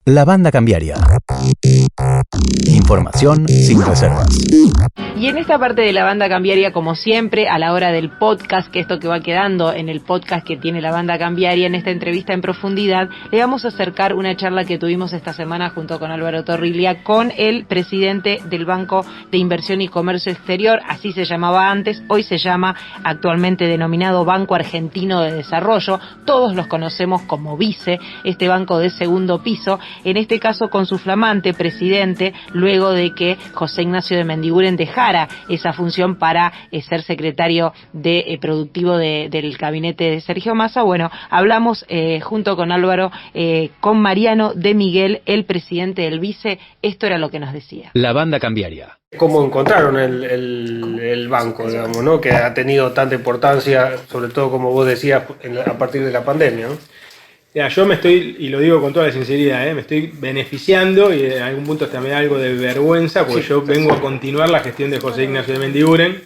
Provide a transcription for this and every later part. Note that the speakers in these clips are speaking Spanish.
La banda cambiaria. Información sin reservas. Y en esta parte de la banda cambiaria, como siempre, a la hora del podcast, que esto que va quedando en el podcast que tiene la banda cambiaria, en esta entrevista en profundidad, le vamos a acercar una charla que tuvimos esta semana junto con Álvaro Torrilia, con el presidente del Banco de Inversión y Comercio Exterior, así se llamaba antes, hoy se llama actualmente denominado Banco Argentino de Desarrollo, todos los conocemos como BICE, este banco de segundo piso, en este caso con su flamante presidente, luego de que José Ignacio de Mendiguren dejara esa función para ser secretario de productivo del gabinete de Sergio Massa. Bueno, hablamos junto con Álvaro, con Mariano de Miguel, el presidente del BICE. Esto era lo que nos decía. La banda cambiaria. ¿Cómo encontraron el banco, digamos, ¿no? Que ha tenido tanta importancia, sobre todo, como vos decías, a partir de la pandemia, ¿no? Ya, yo me estoy, y lo digo con toda la sinceridad, me estoy beneficiando y en algún punto hasta me da algo de vergüenza porque yo vengo a continuar la gestión de José Ignacio de Mendiguren.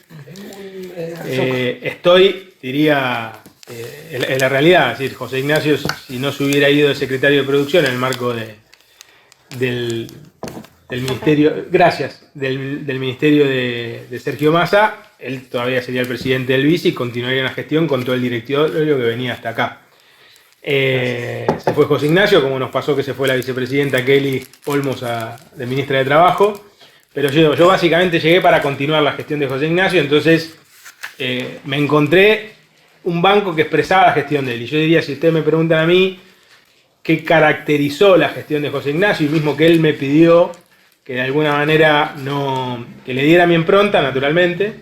Diría, en la realidad, es decir, José Ignacio, si no se hubiera ido de secretario de producción en el marco del ministerio, del ministerio de Sergio Massa, él todavía sería el presidente del BICE y continuaría en la gestión con todo el directorio que venía hasta acá. Se fue José Ignacio, como nos pasó que se fue la vicepresidenta Kelly Olmos de ministra de Trabajo, pero yo básicamente llegué para continuar la gestión de José Ignacio, entonces me encontré un banco que expresaba la gestión de él, y yo diría, si ustedes me preguntan a mí qué caracterizó la gestión de José Ignacio, y mismo que él me pidió que de alguna manera que le diera mi impronta, naturalmente,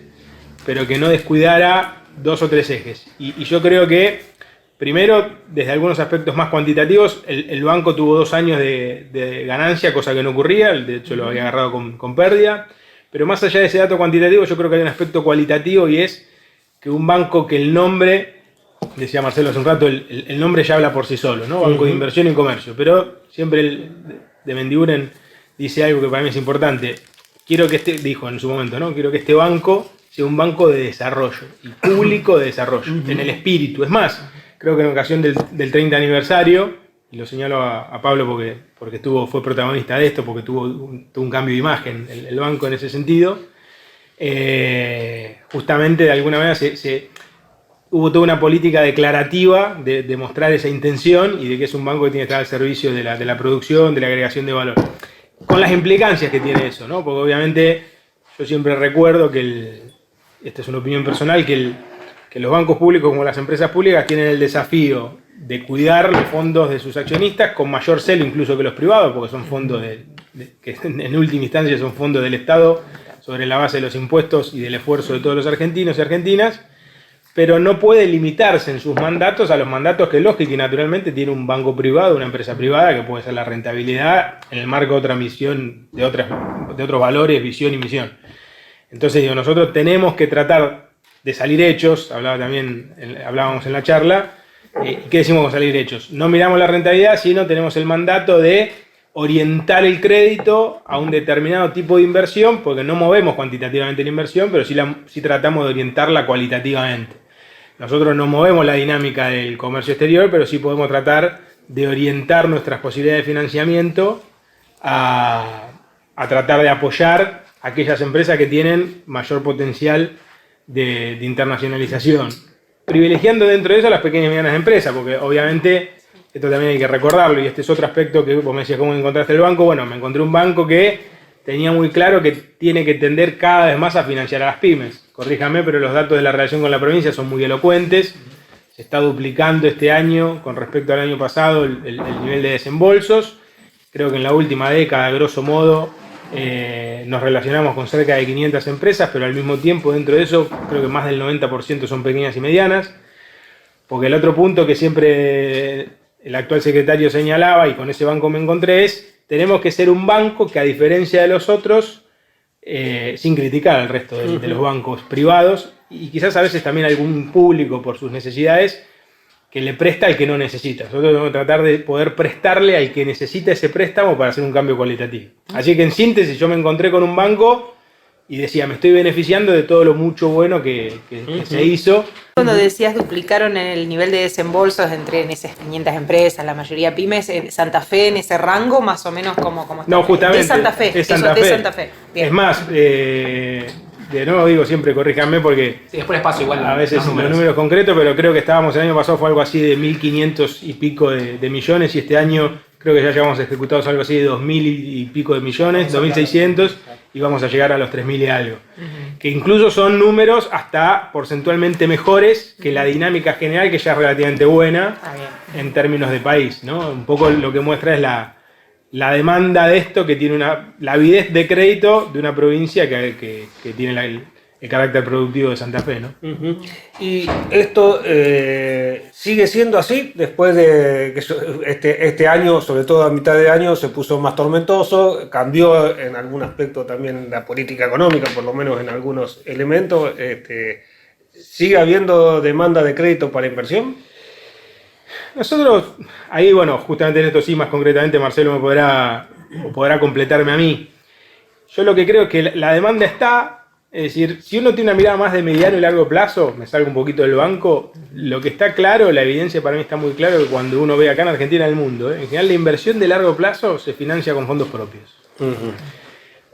pero que no descuidara dos o tres ejes, y yo creo que primero, desde algunos aspectos más cuantitativos, el banco tuvo 2 años de ganancia, cosa que no ocurría, de hecho lo había agarrado con pérdida, pero más allá de ese dato cuantitativo, yo creo que hay un aspecto cualitativo y es que un banco que el nombre, decía Marcelo hace un rato, el nombre ya habla por sí solo, ¿no? Banco de Inversión y Comercio, pero siempre de Mendiguren dice algo que para mí es importante, dijo en su momento, ¿no? Quiero que este banco sea un banco de desarrollo, y público de desarrollo, en el espíritu, es más, creo que en ocasión del 30 aniversario, y lo señalo a Pablo porque fue protagonista de esto, porque tuvo un cambio de imagen el banco en ese sentido, justamente de alguna manera hubo toda una política declarativa de mostrar esa intención y de que es un banco que tiene que estar al servicio de la producción, de la agregación de valor. Con las implicancias que tiene eso, ¿no? Porque obviamente yo siempre recuerdo esta es una opinión personal, que los bancos públicos como las empresas públicas tienen el desafío de cuidar los fondos de sus accionistas con mayor celo incluso que los privados, porque son fondos que en última instancia son fondos del Estado sobre la base de los impuestos y del esfuerzo de todos los argentinos y argentinas, pero no puede limitarse en sus mandatos a los mandatos que lógica y naturalmente tiene un banco privado, una empresa privada, que puede ser la rentabilidad en el marco de otra misión, de otros valores, visión y misión. Entonces nosotros tenemos que tratar de salir hechos, hablábamos en la charla, ¿qué decimos con salir hechos? No miramos la rentabilidad, sino tenemos el mandato de orientar el crédito a un determinado tipo de inversión, porque no movemos cuantitativamente la inversión, pero sí tratamos de orientarla cualitativamente. Nosotros no movemos la dinámica del comercio exterior, pero sí podemos tratar de orientar nuestras posibilidades de financiamiento a tratar de apoyar a aquellas empresas que tienen mayor potencial de internacionalización, privilegiando dentro de eso las pequeñas y medianas empresas, porque obviamente esto también hay que recordarlo, y este es otro aspecto que vos me decías, ¿cómo encontraste el banco? Bueno, me encontré un banco que tenía muy claro que tiene que tender cada vez más a financiar a las pymes. Corríjame, pero los datos de la relación con la provincia son muy elocuentes, se está duplicando este año con respecto al año pasado el nivel de desembolsos, creo que en la última década, grosso modo, nos relacionamos con cerca de 500 empresas, pero al mismo tiempo dentro de eso creo que más del 90% son pequeñas y medianas, porque el otro punto que siempre el actual secretario señalaba, y con ese banco me encontré, es tenemos que ser un banco que, a diferencia de los otros, sin criticar al resto de los bancos privados, y quizás a veces también algún público por sus necesidades, que le presta al que no necesita. Nosotros tenemos que tratar de poder prestarle al que necesita ese préstamo para hacer un cambio cualitativo. Así que en síntesis yo me encontré con un banco y decía, me estoy beneficiando de todo lo mucho bueno que se hizo. Cuando decías duplicaron el nivel de desembolsos en esas 500 empresas, la mayoría pymes, Santa Fe en ese rango, más o menos como está. No, justamente. De Santa Fe. Es Santa Fe. De Santa Fe. Bien. Es más, de nuevo digo siempre, corríjanme porque Sí, después les paso igual a veces los números concretos, pero creo que estábamos, el año pasado fue algo así de 1.500 y pico de millones, y este año creo que ya llevamos ejecutados algo así de 2.000 y pico de millones, 2.600, y vamos a llegar a los 3.000 y algo. Que incluso son números hasta porcentualmente mejores que la dinámica general, que ya es relativamente buena en términos de país, ¿no? Un poco lo que muestra es la demanda de esto, que tiene la avidez de crédito de una provincia que tiene el carácter productivo de Santa Fe, ¿no? Y esto sigue siendo así después de que este año, sobre todo a mitad de año, se puso más tormentoso, cambió en algún aspecto también la política económica, por lo menos en algunos elementos. ¿Sigue habiendo demanda de crédito para inversión? Nosotros, ahí, bueno, justamente en esto sí, más concretamente, Marcelo me podrá completarme a mí. Yo lo que creo es que la demanda está. Es decir, si uno tiene una mirada más de mediano y largo plazo, me salgo un poquito del banco, lo que está claro, la evidencia para mí está muy claro, que cuando uno ve acá en Argentina, en el mundo, en general la inversión de largo plazo se financia con fondos propios.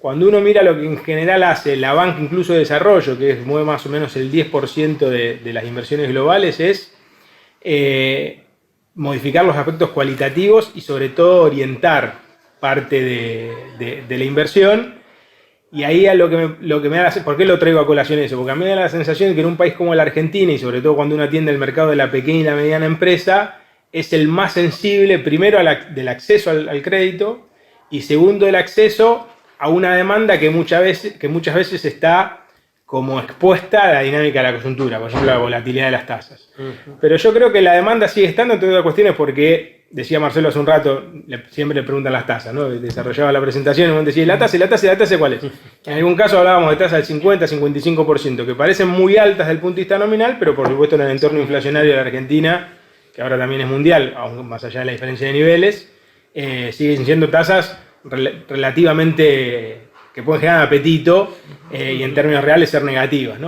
Cuando uno mira lo que en general hace la banca, incluso de desarrollo, que mueve más o menos el 10% de las inversiones globales, es modificar los aspectos cualitativos y sobre todo orientar parte de la inversión. Y ahí a lo que me da, ¿por qué lo traigo a colación eso? Porque a mí me da la sensación de que en un país como la Argentina, y sobre todo cuando uno atiende el mercado de la pequeña y la mediana empresa, es el más sensible, primero, del acceso al crédito, y segundo, el acceso a una demanda que muchas veces está como expuesta a la dinámica de la coyuntura, por ejemplo, la volatilidad de las tasas. Pero yo creo que la demanda sigue estando, entre otras cuestiones, porque, decía Marcelo hace un rato, siempre le preguntan las tasas, ¿no? Desarrollaba la presentación y uno decía, ¿la tasa cuál es? En algún caso hablábamos de tasas del 50-55%, que parecen muy altas desde el punto de vista nominal, pero por supuesto en el entorno inflacionario de la Argentina, que ahora también es mundial, aún más allá de la diferencia de niveles, siguen siendo tasas relativamente que pueden generar apetito y en términos reales ser negativas, ¿no?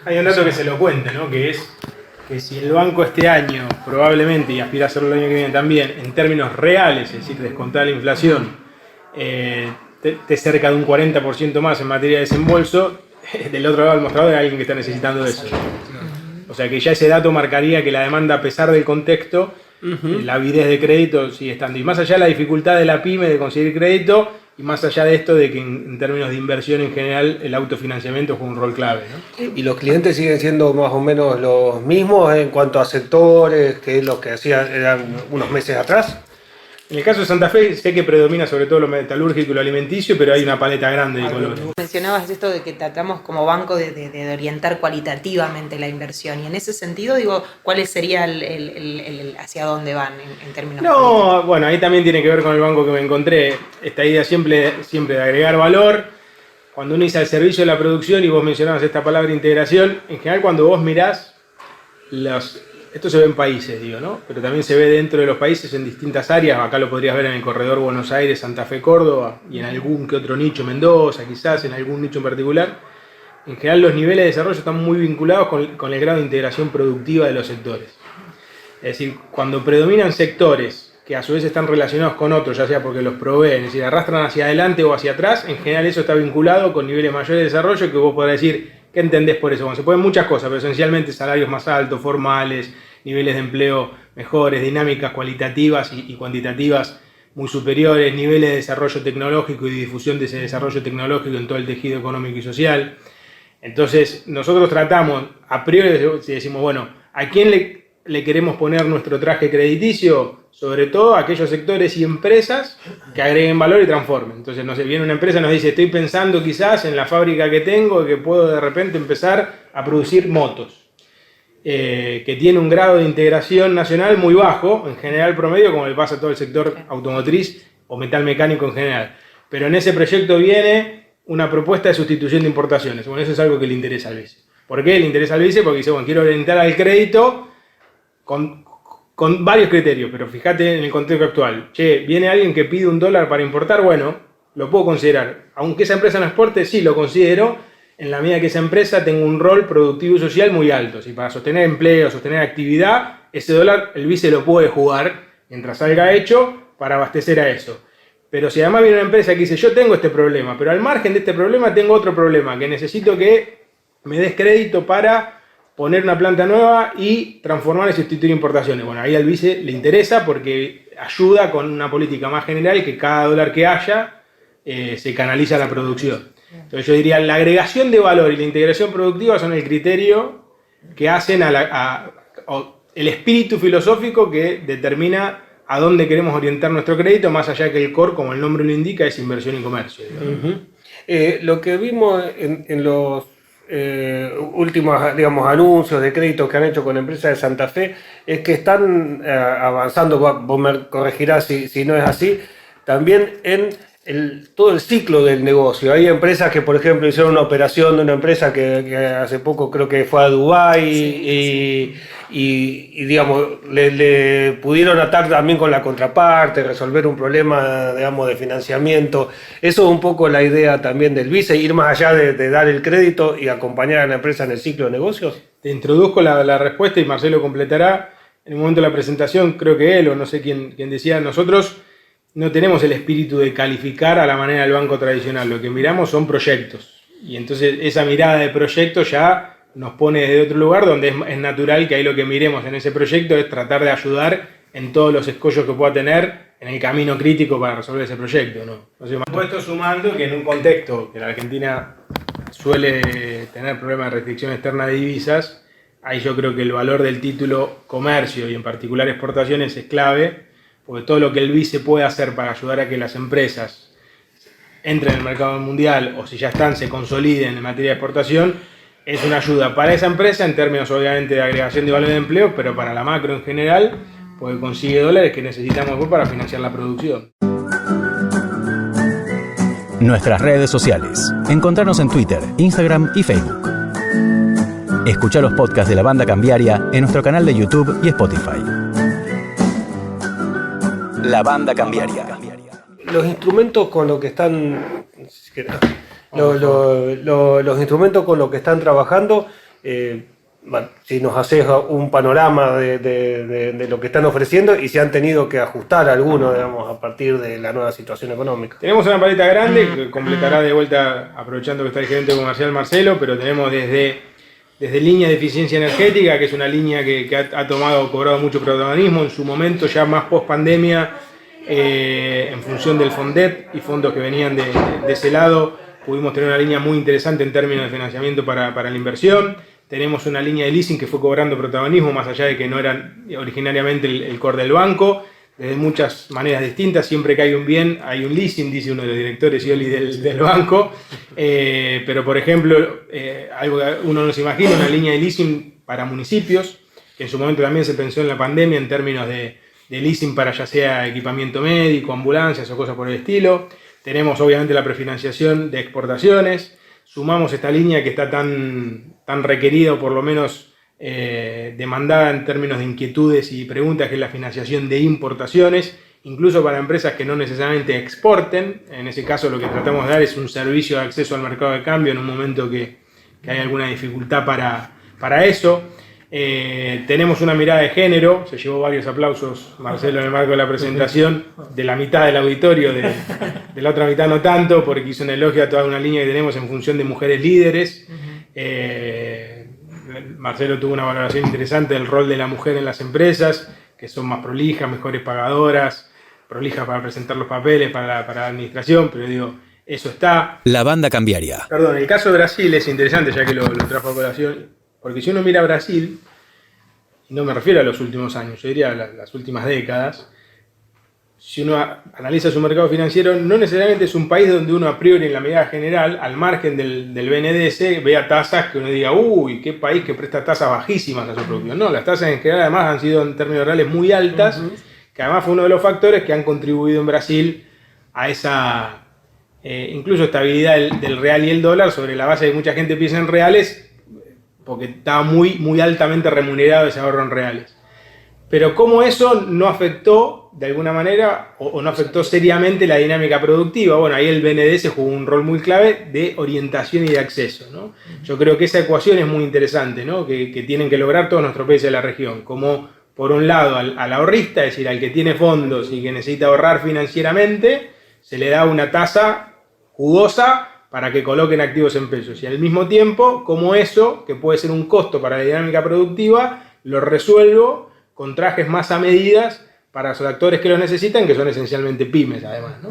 Hay un dato que se lo cuenta, ¿no? Que es que si el banco este año probablemente, y aspira a hacerlo el año que viene también, en términos reales, es decir, descontar la inflación, esté cerca de un 40% más en materia de desembolso, del otro lado del mostrador hay alguien que está necesitando eso. O sea que ya ese dato marcaría que la demanda, a pesar del contexto, la avidez de crédito sigue estando. Y más allá de la dificultad de la pyme de conseguir crédito, y más allá de esto de que en términos de inversión en general el autofinanciamiento juega un rol clave, ¿no? ¿Y los clientes siguen siendo más o menos los mismos en cuanto a sectores que los que eran unos meses atrás? En el caso de Santa Fe sé que predomina sobre todo lo metalúrgico y lo alimenticio, pero hay una paleta grande de colores. Mencionabas esto de que tratamos como banco de orientar cualitativamente la inversión, y en ese sentido, digo, ¿cuál sería el hacia dónde van en términos políticos? Bueno, ahí también tiene que ver con el banco que me encontré, esta idea siempre de agregar valor. Cuando uno dice al servicio de la producción, y vos mencionabas esta palabra integración, en general cuando vos mirás esto se ve en países, digo, ¿no? Pero también se ve dentro de los países en distintas áreas. Acá lo podrías ver en el corredor Buenos Aires, Santa Fe, Córdoba, y en algún que otro nicho, Mendoza, quizás, en algún nicho en particular. En general los niveles de desarrollo están muy vinculados con el grado de integración productiva de los sectores. Es decir, cuando predominan sectores que a su vez están relacionados con otros, ya sea porque los proveen, es decir, arrastran hacia adelante o hacia atrás, en general eso está vinculado con niveles mayores de desarrollo, que vos podrás decir, ¿qué entendés por eso? Bueno, se pueden muchas cosas, pero esencialmente salarios más altos, formales, niveles de empleo mejores, dinámicas cualitativas y cuantitativas muy superiores, niveles de desarrollo tecnológico y de difusión de ese desarrollo tecnológico en todo el tejido económico y social. Entonces, nosotros tratamos, a priori, si decimos, bueno, ¿a quién le queremos poner nuestro traje crediticio? Sobre todo a aquellos sectores y empresas que agreguen valor y transformen. Entonces, no sé, viene una empresa y nos dice, estoy pensando quizás en la fábrica que tengo, que puedo de repente empezar a producir motos. Que tiene un grado de integración nacional muy bajo, en general promedio, como le pasa a todo el sector automotriz o metal mecánico en general. Pero en ese proyecto viene una propuesta de sustitución de importaciones. Bueno, eso es algo que le interesa al vice. ¿Por qué le interesa al vice? Porque dice, bueno, quiero orientar al crédito con varios criterios, pero fíjate en el contexto actual. Che, viene alguien que pide $1 para importar, bueno, lo puedo considerar. Aunque esa empresa no exporte, sí lo considero, en la medida que esa empresa tenga un rol productivo y social muy alto. Si para sostener empleo, sostener actividad, ese dólar el vice lo puede jugar mientras salga hecho para abastecer a eso. Pero si además viene una empresa que dice, yo tengo este problema, pero al margen de este problema tengo otro problema, que necesito que me des crédito para poner una planta nueva y transformar y sustituir importaciones. Bueno, ahí al vice le interesa porque ayuda con una política más general que cada dólar que haya se canaliza a la producción. Entonces yo diría, la agregación de valor y la integración productiva son el criterio que hacen el espíritu filosófico que determina a dónde queremos orientar nuestro crédito, más allá que el core, como el nombre lo indica, es inversión y comercio. Lo que vimos en los últimos, digamos, anuncios de créditos que han hecho con empresas de Santa Fe es que están avanzando, vos me corregirás si no es así, también en todo el ciclo del negocio. Hay empresas que, por ejemplo, hicieron una operación de una empresa que hace poco creo que fue a Dubái y digamos, le pudieron atar también con la contraparte, resolver un problema, digamos, de financiamiento. Eso es un poco la idea también del vice, ir más allá de dar el crédito y acompañar a la empresa en el ciclo de negocios. Te introduzco la respuesta y Marcelo completará. En el momento de la presentación, creo que él o no sé quién decía, nosotros no tenemos el espíritu de calificar a la manera del banco tradicional. Lo que miramos son proyectos. Y entonces esa mirada de proyecto ya nos pone desde otro lugar donde es natural que ahí lo que miremos en ese proyecto es tratar de ayudar en todos los escollos que pueda tener en el camino crítico para resolver ese proyecto, ¿no? Entonces, puesto sumando que en un contexto que la Argentina suele tener problemas de restricción externa de divisas, ahí yo creo que el valor del título comercio y en particular exportaciones es clave, porque todo lo que el vice puede hacer para ayudar a que las empresas entren en el mercado mundial o si ya están se consoliden en materia de exportación, es una ayuda para esa empresa en términos obviamente de agregación de valor de empleo, pero para la macro en general, porque consigue dólares que necesitamos después para financiar la producción. Nuestras redes sociales. Encontrarnos en Twitter, Instagram y Facebook. Escucha los podcasts de La Banda Cambiaria en nuestro canal de YouTube y Spotify. La Banda Cambiaria. Los instrumentos con los que están... Los instrumentos con los que están trabajando, bueno, si nos haces un panorama de lo que están ofreciendo y si han tenido que ajustar algunos, digamos, a partir de la nueva situación económica. Tenemos una paleta grande que completará de vuelta, aprovechando que está el gerente comercial Marcelo, pero tenemos desde línea de eficiencia energética, que es una línea que ha cobrado mucho protagonismo en su momento, ya más post pandemia, en función del FONDEP y fondos que venían de ese lado. Pudimos tener una línea muy interesante en términos de financiamiento para la inversión. Tenemos una línea de leasing que fue cobrando protagonismo, más allá de que no era originariamente el core del banco, de muchas maneras distintas. Siempre que hay un bien, hay un leasing, dice uno de los directores y del banco. Pero, por ejemplo, algo que uno no se imagina, una línea de leasing para municipios, que en su momento también se pensó en la pandemia en términos de leasing para ya sea equipamiento médico, ambulancias o cosas por el estilo. Tenemos obviamente la prefinanciación de exportaciones, sumamos esta línea que está tan requerida o por lo menos demandada en términos de inquietudes y preguntas, que es la financiación de importaciones, incluso para empresas que no necesariamente exporten. En ese caso lo que tratamos de dar es un servicio de acceso al mercado de cambio en un momento que hay alguna dificultad para eso. Tenemos una mirada de género, se llevó varios aplausos Marcelo en el marco de la presentación, de la mitad del auditorio, de la otra mitad no tanto, porque hizo un elogio a toda una línea que tenemos en función de mujeres líderes. Marcelo tuvo una valoración interesante del rol de la mujer en las empresas, que son más prolijas, mejores pagadoras, prolijas para presentar los papeles para la administración, pero digo, eso está. La Banda Cambiaria. Perdón, el caso de Brasil es interesante, ya que lo trajo a colación. Porque si uno mira a Brasil, y no me refiero a los últimos años, yo diría a las últimas décadas, si uno analiza su mercado financiero, no necesariamente es un país donde uno a priori en la medida general, al margen del BNDES, vea tasas que uno diga, uy, qué país que presta tasas bajísimas a su producción. No, las tasas en general además han sido en términos reales muy altas, que además fue uno de los factores que han contribuido en Brasil a esa incluso estabilidad del real y el dólar, sobre la base de que mucha gente piensa en reales, porque estaba muy altamente remunerado ese ahorro en reales. pero cómo eso no afectó de alguna manera o no afectó seriamente la dinámica productiva. Bueno, ahí el BNDES jugó un rol muy clave de orientación y de acceso, ¿no? Yo creo que esa ecuación es muy interesante, ¿no? Que tienen que lograr todos nuestros países de la región, como por un lado al ahorrista, es decir, al que tiene fondos y que necesita ahorrar financieramente, se le da una tasa jugosa para que coloquen activos en pesos. Y al mismo tiempo, como eso, que puede ser un costo para la dinámica productiva, lo resuelvo con trajes más a medidas para los actores que lo necesitan, que son esencialmente pymes, además, ¿no?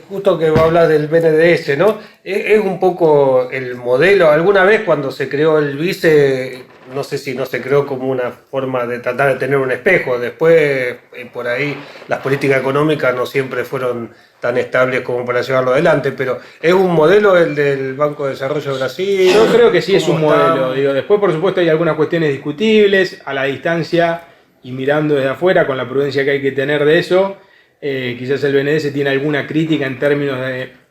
Justo que vos hablas del BNDES, ¿no? Es un poco el modelo. Alguna vez cuando se creó el BICE, no sé si no se creó como una forma de tratar de tener un espejo. Después, por ahí, las políticas económicas no siempre fueron tan estables como para llevarlo adelante, pero ¿es un modelo el del Banco de Desarrollo de Brasil? Yo creo que sí es un modelo. Digo, después, por supuesto, hay algunas cuestiones discutibles, a la distancia y mirando desde afuera, con la prudencia que hay que tener de eso. Quizás el BNDES tiene alguna crítica en términos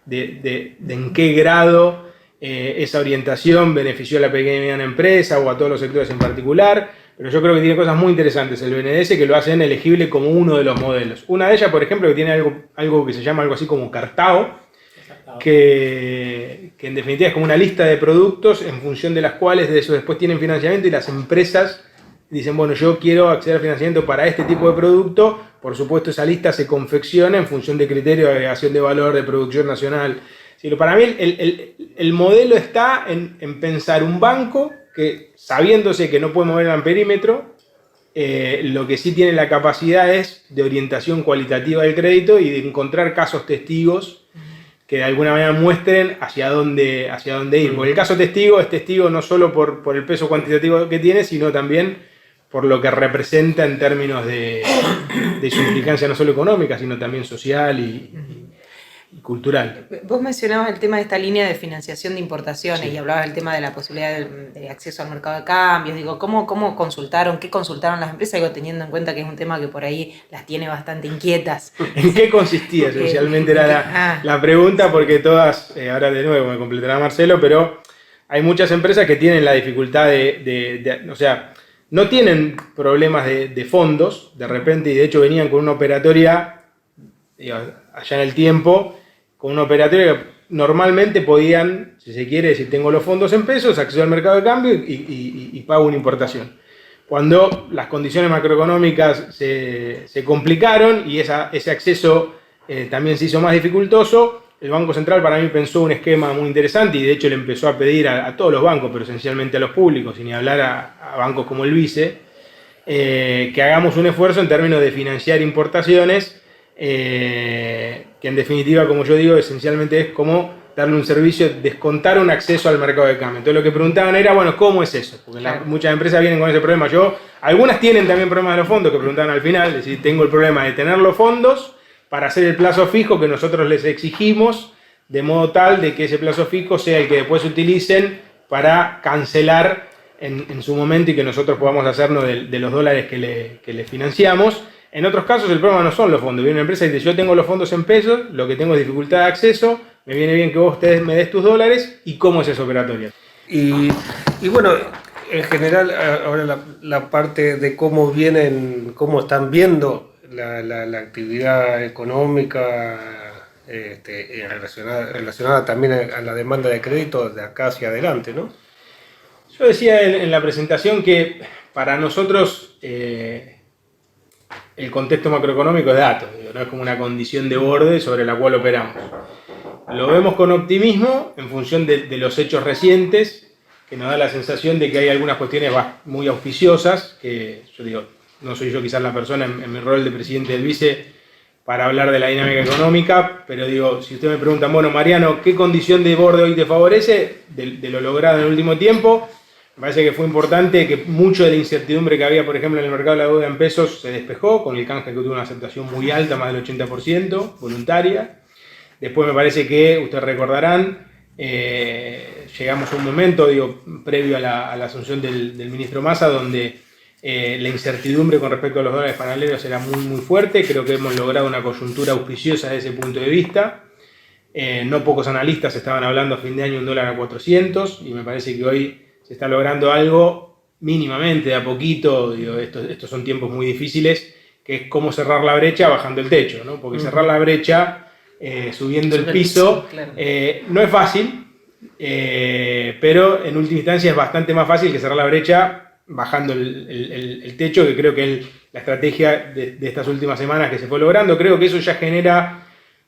de en qué grado esa orientación benefició a la pequeña y mediana empresa o a todos los sectores en particular, pero yo creo que tiene cosas muy interesantes el BNDES que lo hacen elegible como uno de los modelos. Una de ellas, por ejemplo, que tiene algo que se llama algo así como Cartao, que en definitiva es como una lista de productos en función de las cuales de eso después tienen financiamiento y las empresas dicen, bueno, yo quiero acceder al financiamiento para este tipo de producto. Por supuesto, esa lista se confecciona en función de criterios de agregación de valor, de producción nacional. Para mí el modelo está en pensar un banco que, sabiéndose que no puede mover el perímetro, lo que sí tiene la capacidad es de orientación cualitativa del crédito y de encontrar casos testigos que de alguna manera muestren hacia dónde ir. Porque el caso testigo es testigo no solo por el peso cuantitativo que tiene, sino también por lo que representa en términos de su implicancia no solo económica, sino también social y cultural. Vos mencionabas el tema de esta línea de financiación de importaciones, sí, y hablabas del tema de la posibilidad de acceso al mercado de cambios. Digo, ¿cómo consultaron? ¿Qué consultaron las empresas? Digo, teniendo en cuenta que es un tema que por ahí las tiene bastante inquietas. ¿En qué consistía? Esencialmente era la pregunta, porque todas, ahora de nuevo me completará Marcelo, pero hay muchas empresas que tienen la dificultad o sea, no tienen problemas de fondos, de repente, y de hecho venían con una operatoria, allá en el tiempo, con una operatoria que normalmente podían, si se quiere, si tengo los fondos en pesos, acceso al mercado de cambio y pago una importación. Cuando las condiciones macroeconómicas se complicaron y ese acceso también se hizo más dificultoso, el Banco Central para mí pensó un esquema muy interesante y de hecho le empezó a pedir a todos los bancos, pero esencialmente a los públicos, y ni hablar a bancos como el BICE, que hagamos un esfuerzo en términos de financiar importaciones, que en definitiva, como yo digo, esencialmente es como darle un servicio, descontar un acceso al mercado de cambio. Entonces lo que preguntaban era, bueno, ¿cómo es eso? Porque muchas empresas vienen con ese problema. Algunas tienen también problemas de los fondos, que preguntaban al final, es decir, tengo el problema de tener los fondos para hacer el plazo fijo que nosotros les exigimos, de modo tal de que ese plazo fijo sea el que después utilicen para cancelar en su momento y que nosotros podamos hacernos de los dólares que le financiamos. En otros casos el problema no son los fondos. Viene una empresa y dice, yo tengo los fondos en pesos, lo que tengo es dificultad de acceso, me viene bien que vos me des tus dólares, ¿y cómo es esa operatoria? Y bueno, en general, ahora la parte de cómo están viendo la actividad económica relacionada también a la demanda de crédito de acá hacia adelante, ¿no? Yo decía en la presentación que para nosotros el contexto macroeconómico es dato, no es como una condición de borde sobre la cual operamos. Lo vemos con optimismo en función de los hechos recientes, que nos da la sensación de que hay algunas cuestiones muy auspiciosas, que yo digo, no soy yo quizás la persona en mi rol de presidente del BICE para hablar de la dinámica económica, pero digo, si ustedes me preguntan, bueno, Mariano, ¿qué condición de borde hoy te favorece de lo logrado en el último tiempo? Me parece que fue importante que mucho de la incertidumbre que había, por ejemplo, en el mercado de la deuda en pesos se despejó, con el canje que tuvo una aceptación muy alta, más del 80%, voluntaria. Después me parece que, ustedes recordarán, llegamos a un momento, previo a la asunción del ministro Massa, donde la incertidumbre con respecto a los dólares paralelos era muy, muy fuerte. Creo que hemos logrado una coyuntura auspiciosa desde ese punto de vista. No pocos analistas estaban hablando a fin de año un dólar a 400 y me parece que hoy se está logrando algo mínimamente, de a poquito, digo, estos son tiempos muy difíciles, que es cómo cerrar la brecha bajando el techo, ¿no? Porque cerrar la brecha subiendo el piso claro. No es fácil, pero en última instancia es bastante más fácil que cerrar la brecha bajando el techo, que creo que la estrategia de estas últimas semanas que se fue logrando. Creo que eso ya genera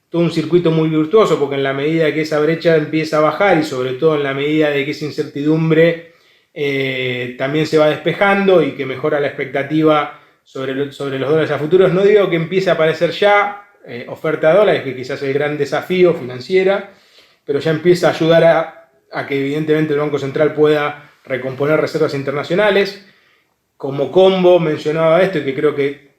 todo un circuito muy virtuoso, porque en la medida que esa brecha empieza a bajar y sobre todo en la medida de que esa incertidumbre también se va despejando y que mejora la expectativa sobre los dólares a futuros, no digo que empiece a aparecer ya oferta de dólares, que quizás es el gran desafío financiera, pero ya empieza a ayudar a que evidentemente el Banco Central pueda recomponer reservas internacionales. Como combo mencionaba esto, y que creo que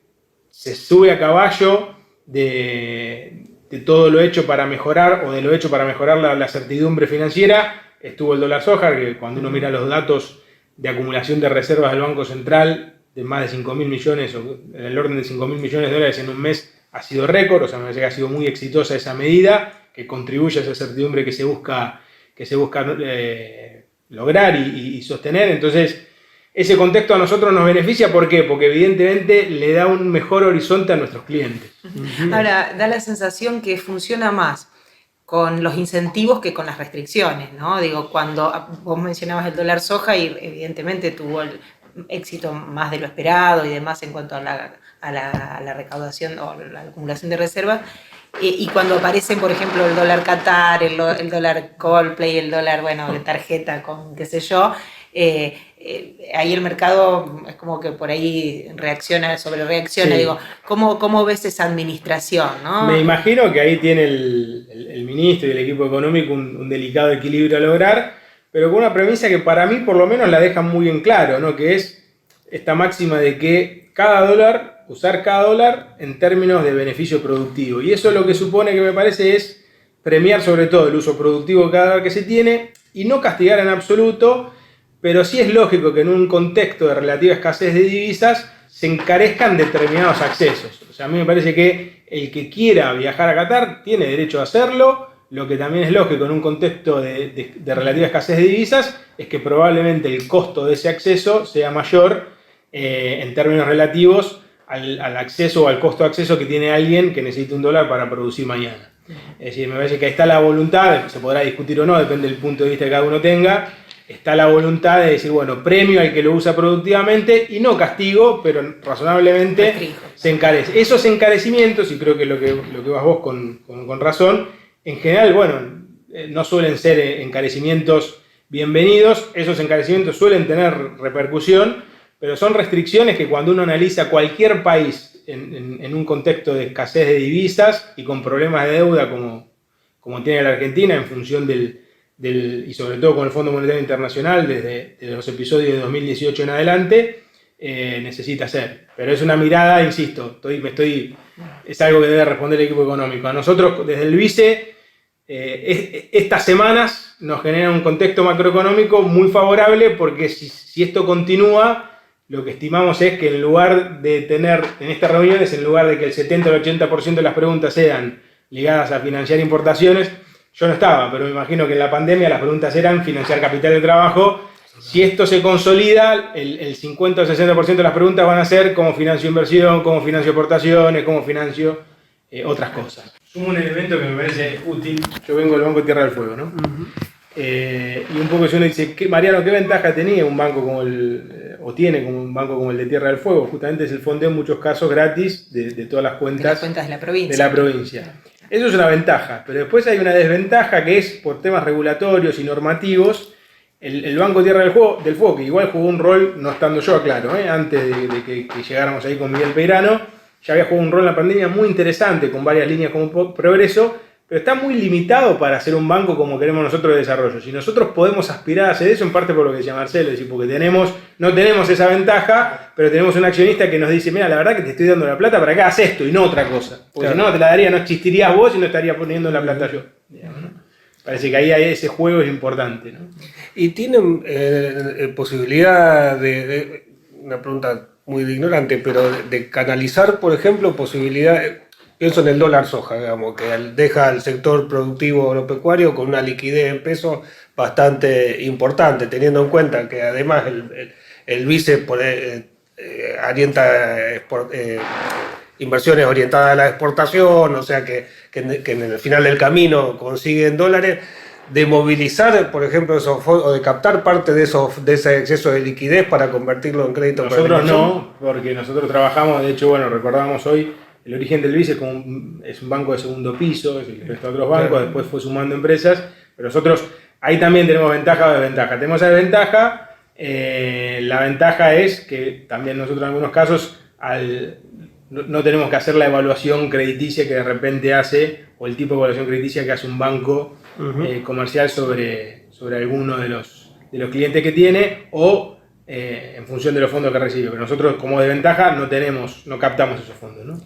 se sube a caballo de todo lo hecho para mejorar, o de lo hecho para mejorar la certidumbre financiera, estuvo el dólar soja, que cuando uno mira los datos de acumulación de reservas del Banco Central, de más de 5.000 millones, o en el orden de 5.000 millones de dólares en un mes, ha sido récord. O sea, me parece que ha sido muy exitosa esa medida, que contribuye a esa certidumbre que se busca lograr y sostener. Entonces, ese contexto a nosotros nos beneficia. ¿Por qué? Porque evidentemente le da un mejor horizonte a nuestros clientes. Ahora, da la sensación que funciona más con los incentivos que con las restricciones, ¿no? Digo, cuando vos mencionabas el dólar soja y evidentemente tuvo el éxito más de lo esperado y demás en cuanto a la recaudación o la acumulación de reservas, y cuando aparecen, por ejemplo, el dólar Qatar, el dólar Coldplay, el dólar, bueno, de tarjeta con qué sé yo, ahí el mercado es como que por ahí sobre reacciona. Sí. Digo, ¿cómo ves esa administración, ¿no? Me imagino que ahí tiene el ministro y el equipo económico un delicado equilibrio a lograr, pero con una premisa que para mí por lo menos la dejan muy en claro, ¿no? Que es esta máxima de que usar cada dólar en términos de beneficio productivo. Y eso lo que supone, que me parece, es premiar sobre todo el uso productivo de cada dólar que se tiene y no castigar en absoluto, pero sí es lógico que en un contexto de relativa escasez de divisas se encarezcan determinados accesos. O sea, a mí me parece que el que quiera viajar a Qatar tiene derecho a hacerlo. Lo que también es lógico en un contexto de relativa escasez de divisas es que probablemente el costo de ese acceso sea mayor en términos relativos al acceso o al costo de acceso que tiene alguien que necesita un dólar para producir mañana. Es decir, me parece que ahí está la voluntad, se podrá discutir o no, depende del punto de vista que cada uno tenga, está la voluntad de decir, bueno, premio al que lo usa productivamente y no castigo, pero razonablemente se encarece. Esos encarecimientos, y creo que lo que vas vos con razón, en general, bueno, no suelen ser encarecimientos bienvenidos. Esos encarecimientos suelen tener repercusión, pero son restricciones que cuando uno analiza cualquier país en un contexto de escasez de divisas y con problemas de deuda como tiene la Argentina en función y sobre todo con el Fondo Monetario Internacional desde los episodios de 2018 en adelante, necesita hacer. Pero es una mirada, insisto, es algo que debe responder el equipo económico. A nosotros, desde el vice, estas semanas nos generan un contexto macroeconómico muy favorable, porque si esto continúa, lo que estimamos es que en lugar de tener en estas reuniones, en lugar de que el 70 o el 80% de las preguntas sean ligadas a financiar importaciones, yo no estaba, pero me imagino que en la pandemia las preguntas eran financiar capital de trabajo. Si esto se consolida, el 50 o 60% de las preguntas van a ser cómo financio inversión, cómo financio aportaciones, cómo financio otras cosas. Sumo un elemento que me parece útil. Yo vengo del Banco de Tierra del Fuego, ¿no? Y un poco si uno dice, Mariano, ¿qué ventaja tenía un banco como tiene como un banco como el de Tierra del Fuego? Justamente es el fondeo en muchos casos gratis de todas las cuentas de la provincia. Eso es una ventaja, pero después hay una desventaja que es por temas regulatorios y normativos. El Banco de Tierra del Fuego, que igual jugó un rol, no estando yo, claro, antes de que llegáramos ahí con Miguel Peirano, ya había jugado un rol en la pandemia muy interesante, con varias líneas como progreso, pero está muy limitado para ser un banco como queremos nosotros de desarrollo. Si nosotros podemos aspirar a hacer eso, en parte por lo que decía Marcelo, es decir, porque no tenemos esa ventaja, pero tenemos un accionista que nos dice, mira, la verdad que te estoy dando la plata para que hagas esto y no otra cosa. Porque si no, te la daría, no existirías vos y no estaría poniendo la plata yo. Digamos, ¿no? Parece que ahí ese juego es importante, ¿no? Y tienen posibilidad una pregunta muy ignorante, pero de canalizar, por ejemplo, pienso en el dólar soja, digamos, que deja al sector productivo agropecuario con una liquidez en pesos bastante importante, teniendo en cuenta que además el vice orienta inversiones orientadas a la exportación, o sea que en el final del camino consiguen dólares, de movilizar, por ejemplo, esos fondos, o de captar parte de ese exceso de liquidez para convertirlo en crédito. Nosotros no, porque nosotros trabajamos, de hecho, bueno, recordamos hoy, el origen del BIS es un banco de segundo piso, es el que presta a otros bancos, claro. Después fue sumando empresas, pero nosotros ahí también tenemos ventaja o desventaja. Tenemos esa desventaja, la ventaja es que también nosotros en algunos casos no tenemos que hacer la evaluación crediticia que de repente hace, o el tipo de evaluación crediticia que hace un banco comercial sobre alguno de los clientes que tiene, o en función de los fondos que recibe. Pero nosotros, como desventaja, no captamos esos fondos, ¿no?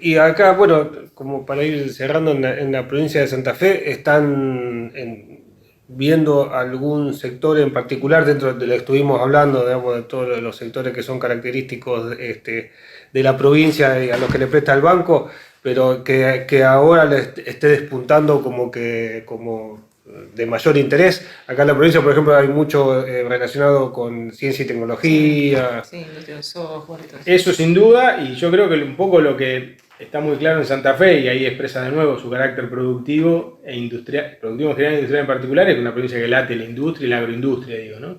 Y acá, bueno, como para ir cerrando, en la provincia de Santa Fe, ¿están viendo algún sector en particular dentro de lo que estuvimos hablando, digamos, de todos los sectores que son característicos de la provincia y a los que le presta el banco, pero que ahora le esté despuntando como de mayor interés? Acá en la provincia, por ejemplo, hay mucho relacionado con ciencia y tecnología. Sí, software y todo eso. Eso sin duda, y yo creo que un poco lo que está muy claro en Santa Fe, y ahí expresa de nuevo su carácter productivo e industrial, productivo en general e industrial en particular, es una provincia que late la industria y la agroindustria, digo, ¿no?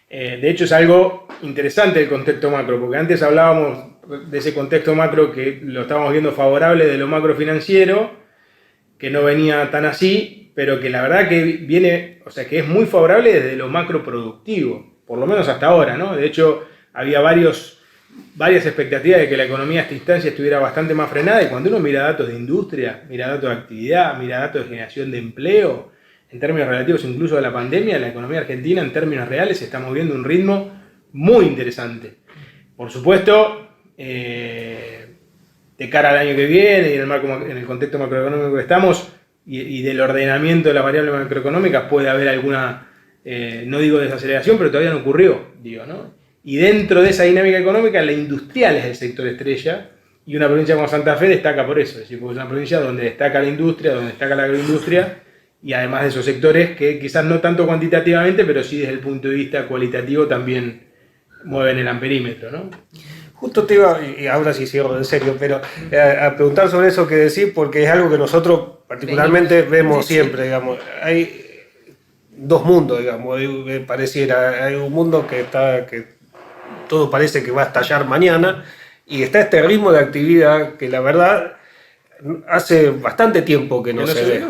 De hecho, es algo interesante el contexto macro, porque antes hablábamos de ese contexto macro que lo estábamos viendo favorable de lo macrofinanciero, que no venía tan así, pero que la verdad que viene, o sea, que es muy favorable desde lo macroproductivo, por lo menos hasta ahora, ¿no? De hecho, había varias expectativas de que la economía a esta instancia estuviera bastante más frenada, y cuando uno mira datos de industria, mira datos de actividad, mira datos de generación de empleo, en términos relativos incluso a la pandemia, la economía argentina en términos reales se está moviendo a un ritmo muy interesante. Por supuesto, de cara al año que viene y en el contexto macroeconómico que estamos y del ordenamiento de las variables macroeconómicas, puede haber alguna, no digo desaceleración, pero todavía no ocurrió, digo, ¿no? Y dentro de esa dinámica económica, la industrial es el sector estrella, y una provincia como Santa Fe destaca por eso, es decir, porque es una provincia donde destaca la industria, donde destaca la agroindustria, y además de esos sectores que quizás no tanto cuantitativamente, pero sí desde el punto de vista cualitativo también mueven el amperímetro, ¿no? Justo te iba, y ahora sí cierro en serio, pero a preguntar sobre eso que decís, porque es algo que nosotros particularmente vemos siempre, digamos. Hay dos mundos, digamos, pareciera. Hay un mundo que todo parece que va a estallar mañana, y está este ritmo de actividad que la verdad hace bastante tiempo que no se ve.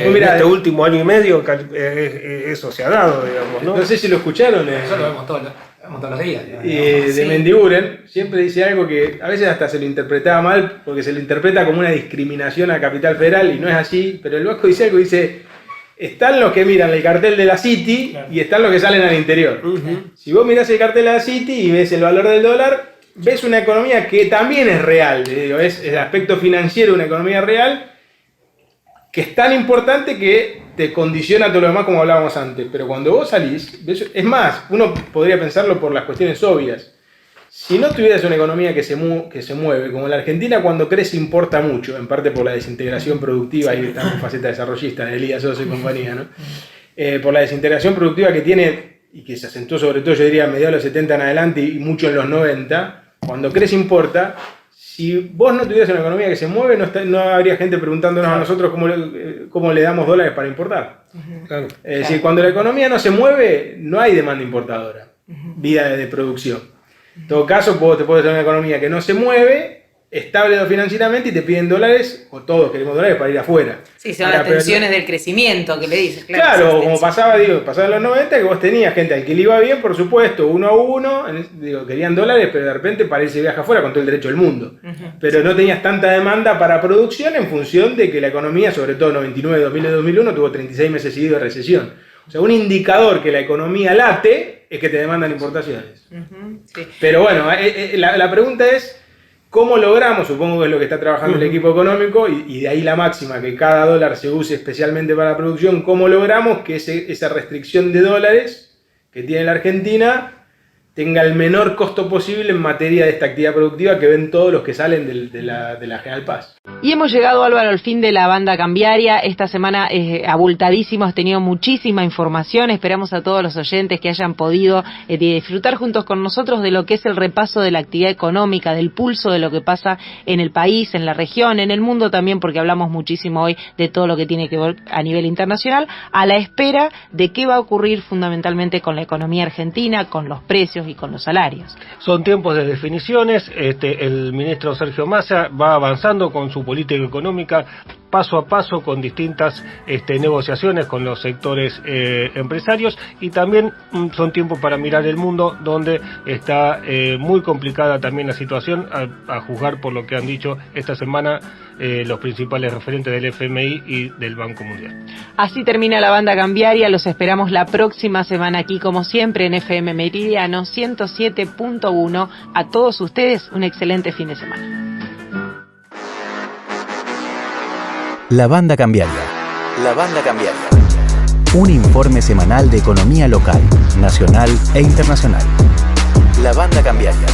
Mira, este último año y medio eso se ha dado, digamos, ¿no? No sé si lo escucharon. Eso lo vemos todos los días. De Mendiguren siempre dice algo que a veces hasta se lo interpretaba mal, porque se lo interpreta como una discriminación a Capital Federal, y no es así, pero el vasco dice algo, dice: están los que miran el cartel de la City, claro, y están los que salen al interior. Si vos mirás el cartel de la City y ves el valor del dólar, ves una economía que también es real, es el aspecto financiero de una economía real, que es tan importante que te condiciona todo lo demás, como hablábamos antes. Pero cuando vos salís, es más, uno podría pensarlo por las cuestiones obvias. Si no tuvieras una economía que se mueve, como la Argentina, cuando crece importa mucho, en parte por la desintegración productiva, y esta faceta desarrollista de Elías Sosa y compañía, ¿no? Por la desintegración productiva que tiene, y que se acentuó sobre todo, yo diría, a mediados de los 70 en adelante y mucho en los 90, cuando crece importa. Si vos no tuvieras una economía que se mueve, no habría gente preguntándonos a nosotros cómo le damos dólares para importar. Claro. Es decir, cuando la economía no se mueve, no hay demanda importadora, vida de producción. En todo caso, vos te puedes tener una economía que no se mueve, estable financieramente, y te piden dólares, o todos queremos dólares para ir afuera. Sí, son las tensiones del crecimiento que le dices. Claro, como pasaba en los 90, que vos tenías gente al que le iba bien, por supuesto, uno a uno, querían dólares, pero de repente para irse viaja afuera con todo el derecho del mundo. Pero no tenías tanta demanda para producción, en función de que la economía, sobre todo en 99, 2000 y 2001, tuvo 36 meses seguidos de recesión. O sea, un indicador que la economía late es que te demandan importaciones. Sí. Pero bueno, la pregunta es: ¿cómo logramos? Supongo que es lo que está trabajando el equipo económico, y de ahí la máxima, que cada dólar se use especialmente para la producción. ¿Cómo logramos que esa restricción de dólares que tiene la Argentina tenga el menor costo posible en materia de esta actividad productiva que ven todos los que salen de la General Paz? Y hemos llegado, Álvaro, al fin de la banda cambiaria. Esta semana abultadísimo, has tenido muchísima información. Esperamos a todos los oyentes que hayan podido disfrutar juntos con nosotros de lo que es el repaso de la actividad económica, del pulso de lo que pasa en el país, en la región, en el mundo también, porque hablamos muchísimo hoy de todo lo que tiene que ver a nivel internacional, a la espera de qué va a ocurrir fundamentalmente con la economía argentina, con los precios y con los salarios. Son tiempos de definiciones. El ministro Sergio Massa va avanzando con su política económica paso a paso, con distintas negociaciones con los sectores empresarios, y también son tiempos para mirar el mundo, donde está muy complicada también la situación, a juzgar por lo que han dicho esta semana los principales referentes del FMI y del Banco Mundial. Así termina la banda cambiaria. Los esperamos la próxima semana aquí, como siempre, en FM Meridiano 107.1. A todos ustedes, un excelente fin de semana. La banda cambiaria. La banda cambiaria. Un informe semanal de economía local, nacional e internacional. La banda cambiaria.